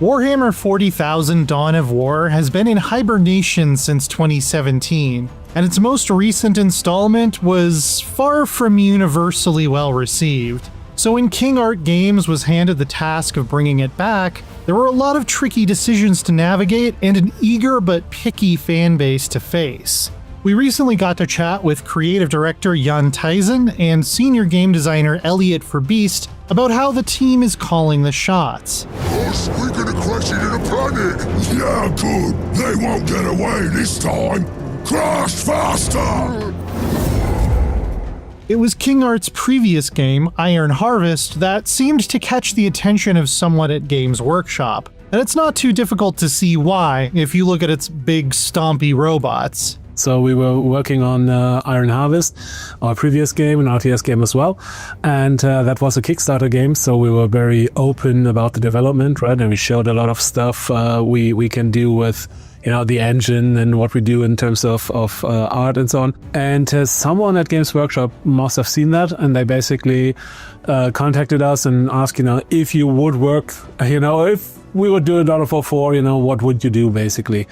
Warhammer 40,000 Dawn of War has been in hibernation since 2017, and its most recent installment was far from universally well received. So when King Art Games was handed the task of bringing it back, there were a lot of tricky decisions to navigate and an eager but picky fanbase to face. We recently got to chat with creative director Theysen and senior game designer Elliott Verbiest about how the team is calling the shots. Boss, we're gonna crash into the planet! Yeah, good. They won't get away this time. Crash faster! It was King Art's previous game, Iron Harvest, that seemed to catch the attention of someone at Games Workshop. And it's not too difficult to see why, if you look at its big, stompy robots. So we were working on Iron Harvest, our previous game, an RTS game as well. And that was a Kickstarter game, so we were very open about the development, right? And we showed a lot of stuff we can do with, you know, the engine and what we do in terms of art and so on. And someone at Games Workshop must have seen that, and they basically contacted us and asked, you know, if you would work, you know, if we would do a Dawn of War 4, you know, what would you do basically?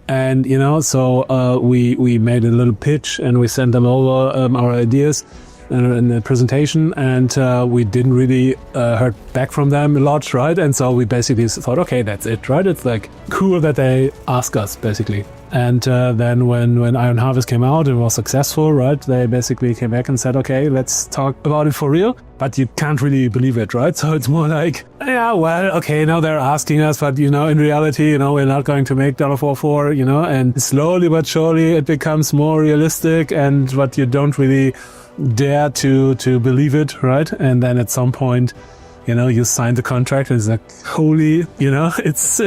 And, you know, so we made a little pitch and we sent them over our ideas in the presentation, and we didn't really heard back from them a lot, right? And so we basically thought, okay, that's it, right? It's like cool that they ask us, basically. And then when Iron Harvest came out, it was successful, right? They basically came back and said, okay, let's talk about it for real. But you can't really believe it, right? So it's more like, yeah, well, okay, now they're asking us, but, you know, in reality, you know, we're not going to make Dawn of War 4, you know, and slowly but surely it becomes more realistic, and but you don't really dare to believe it, right? And then at some point, you know, you sign the contract and it's like, holy, you know, it's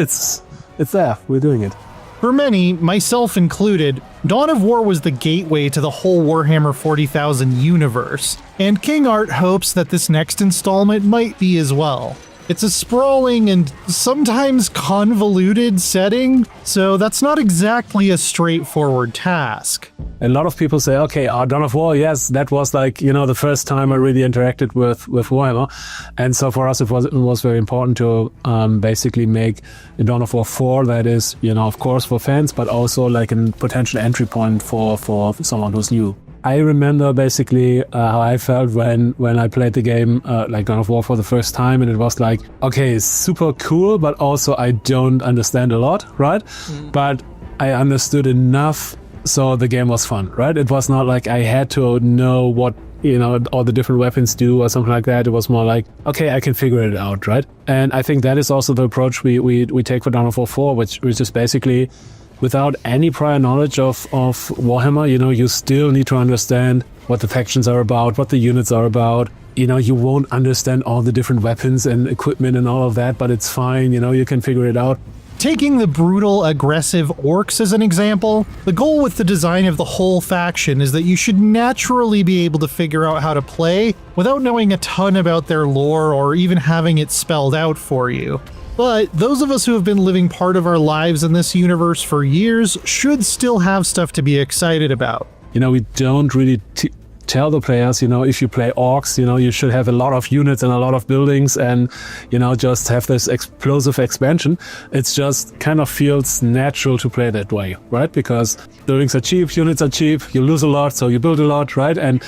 there, we're doing it. For many, myself included, Dawn of War was the gateway to the whole Warhammer 40,000 universe, and King Art hopes that this next installment might be as well. It's a sprawling and sometimes convoluted setting, so that's not exactly a straightforward task. A lot of people say, okay, Dawn of War, yes, that was like, you know, the first time I really interacted with Warhammer. And so for us, it was very important to basically make a Dawn of War 4 that is, you know, of course for fans, but also like a potential entry point for someone who's new. I remember basically how I felt when I played the game like Dawn of War for the first time, and it was like, okay, it's super cool, but also I don't understand a lot, right? But I understood enough, so the game was fun, right? It was not like I had to know what, you know, all the different weapons do or something like that. It was more like, okay, I can figure it out, right? And I think that is also the approach we take for Dawn of War 4, which is basically, without any prior knowledge of Warhammer, you know, you still need to understand what the factions are about, what the units are about. You know, you won't understand all the different weapons and equipment and all of that, but it's fine, you know, you can figure it out. Taking the brutal, aggressive orcs as an example, the goal with the design of the whole faction is that you should naturally be able to figure out how to play without knowing a ton about their lore or even having it spelled out for you. But those of us who have been living part of our lives in this universe for years should still have stuff to be excited about. You know, we don't really tell the players, you know, if you play orcs, you know, you should have a lot of units and a lot of buildings and, you know, just have this explosive expansion. It's just kind of feels natural to play that way, right? Because buildings are cheap, units are cheap, you lose a lot, so you build a lot, right? And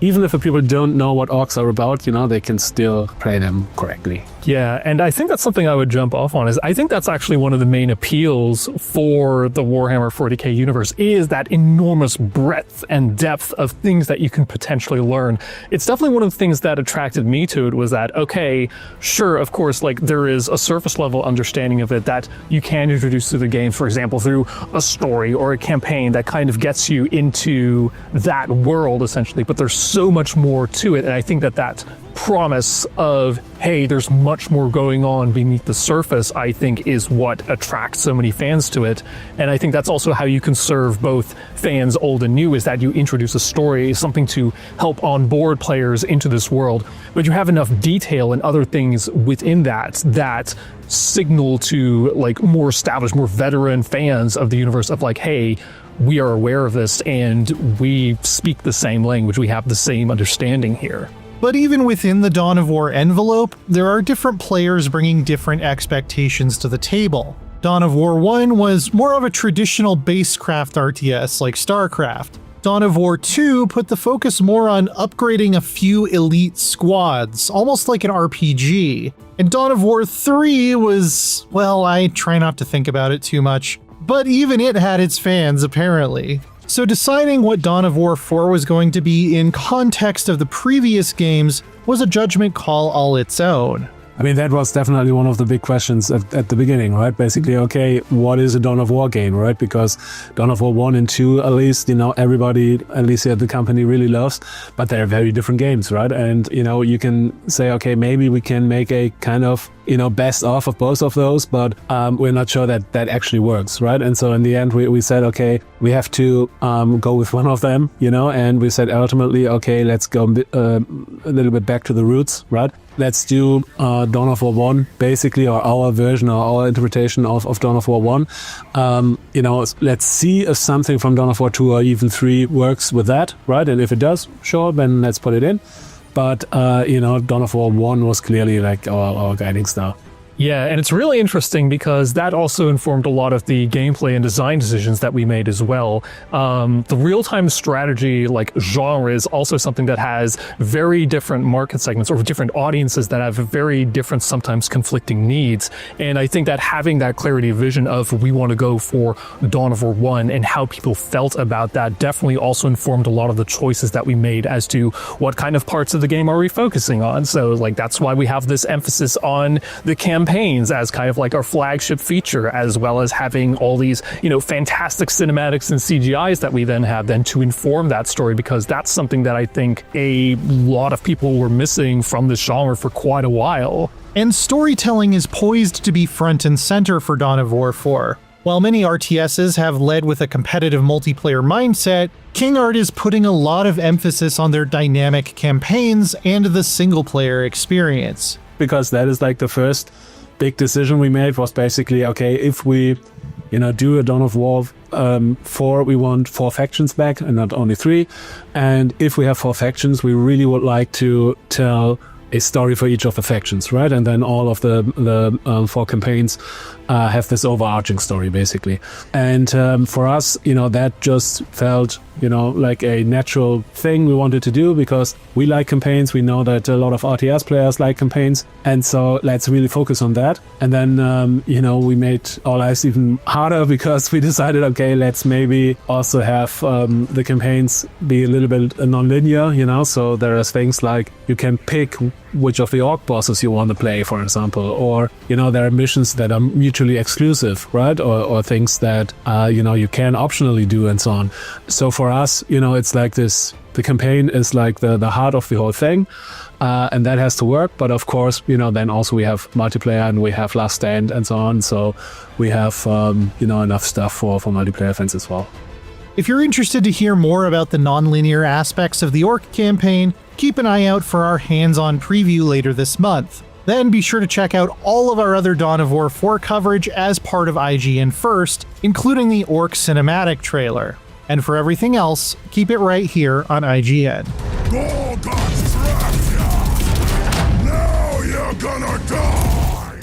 even if the people don't know what orcs are about, you know, they can still play them correctly. Yeah, and I think that's something I would jump off on, is I think that's actually one of the main appeals for the Warhammer 40k universe, is that enormous breadth and depth of things that you can potentially learn. It's definitely one of the things that attracted me to it, was that, okay, sure, of course, like there is a surface level understanding of it that you can introduce to the game, for example, through a story or a campaign that kind of gets you into that world, essentially, but there's so much more to it, and I think that promise of, hey, there's much more going on beneath the surface, I think is what attracts so many fans to it. And I think that's also how you can serve both fans old and new, is that you introduce a story, something to help onboard players into this world, but you have enough detail and other things within that signal to like more established, more veteran fans of the universe of like, hey, we are aware of this and we speak the same language, we have the same understanding here. But even within the Dawn of War envelope, there are different players bringing different expectations to the table. Dawn of War 1 was more of a traditional basecraft RTS like StarCraft. Dawn of War 2 put the focus more on upgrading a few elite squads, almost like an RPG. And Dawn of War 3 was, well, I try not to think about it too much, but even it had its fans apparently. So deciding what Dawn of War 4 was going to be in context of the previous games was a judgment call all its own. I mean, that was definitely one of the big questions at the beginning, right? Basically, okay, what is a Dawn of War game, right? Because Dawn of War 1 and 2, at least, everybody, at least at the company, really loves, but they're very different games, right? And, you can say, okay, maybe we can make a kind of, best of both of those, but we're not sure that actually works, right? And so in the end, we said, okay, we have to go with one of them, and we said ultimately, okay, let's go a little bit back to the roots, right? Let's do Dawn of War 1, basically, or our version or our interpretation of Dawn of War 1. Let's see if something from Dawn of War 2 or even 3 works with that, right? And if it does, sure, then let's put it in. But, Dawn of War 1 was clearly like our guiding star. Yeah, and it's really interesting because that also informed a lot of the gameplay and design decisions that we made as well. The real-time strategy genre is also something that has very different market segments or different audiences that have very different, sometimes conflicting needs. And I think that having that clarity of vision of we want to go for Dawn of War 1 and how people felt about that definitely also informed a lot of the choices that we made as to what kind of parts of the game are we focusing on. So that's why we have this emphasis on the campaigns as kind of like our flagship feature, as well as having all these, fantastic cinematics and CGIs that we then have to inform that story, because that's something that I think a lot of people were missing from this genre for quite a while. And storytelling is poised to be front and center for Dawn of War 4. While many RTSs have led with a competitive multiplayer mindset, King Art is putting a lot of emphasis on their dynamic campaigns and the single-player experience. Because that is the first big decision we made was basically, okay, if we, do a Dawn of War 4, we want 4 factions back and not only 3. And if we have 4 factions, we really would like to tell a story for each of the factions, right? And then all of the 4 campaigns have this overarching story, basically. And for us, that just felt, like a natural thing we wanted to do, because we like campaigns. We know that a lot of RTS players like campaigns. And so let's really focus on that. And then, we made our lives even harder because we decided, okay, let's maybe also have the campaigns be a little bit non-linear, so there are things like you can pick which of the orc bosses you want to play, for example, or, there are missions that are mutually exclusive, right? Or things that, you can optionally do and so on. So for us, it's like this, the campaign is like the heart of the whole thing. And that has to work. But of course, then also we have multiplayer and we have Last Stand and so on. So we have, enough stuff for multiplayer fans as well. If you're interested to hear more about the non-linear aspects of the Orc campaign, keep an eye out for our hands-on preview later this month. Then be sure to check out all of our other Dawn of War 4 coverage as part of IGN First, including the Orc cinematic trailer. And for everything else, keep it right here on IGN. Gorgon's trapped ya! Now you're gonna die!